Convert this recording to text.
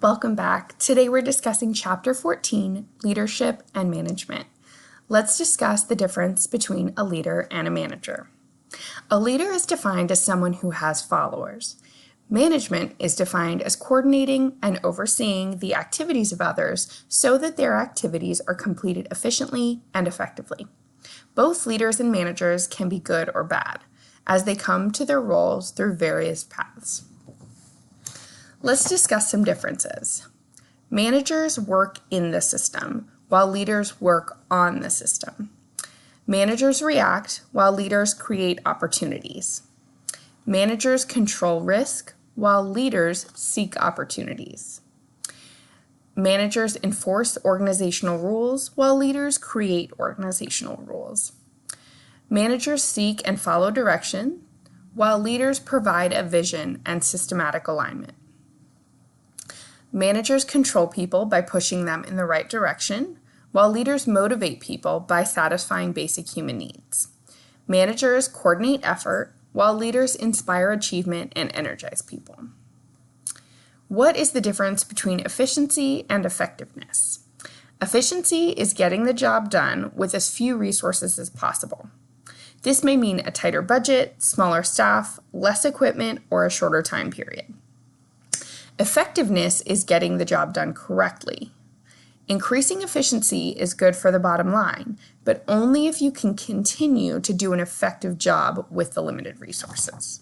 Welcome back. Today we're discussing Chapter 14, Leadership and Management. Let's discuss the difference between a leader and a manager. A leader is defined as someone who has followers. Management is defined as coordinating and overseeing the activities of others so that their activities are completed efficiently and effectively. Both leaders and managers can be good or bad, as they come to their roles through various paths. Let's discuss some differences. Managers work in the system, while leaders work on the system. Managers react, while leaders create opportunities. Managers control risk, while leaders seek opportunities. Managers enforce organizational rules, while leaders create organizational rules. Managers seek and follow direction, while leaders provide a vision and systematic alignment. Managers control people by pushing them in the right direction, while leaders motivate people by satisfying basic human needs. Managers coordinate effort, while leaders inspire achievement and energize people. What is the difference between efficiency and effectiveness? Efficiency is getting the job done with as few resources as possible. This may mean a tighter budget, smaller staff, less equipment, or a shorter time period. Effectiveness is getting the job done correctly. Increasing efficiency is good for the bottom line, but only if you can continue to do an effective job with the limited resources.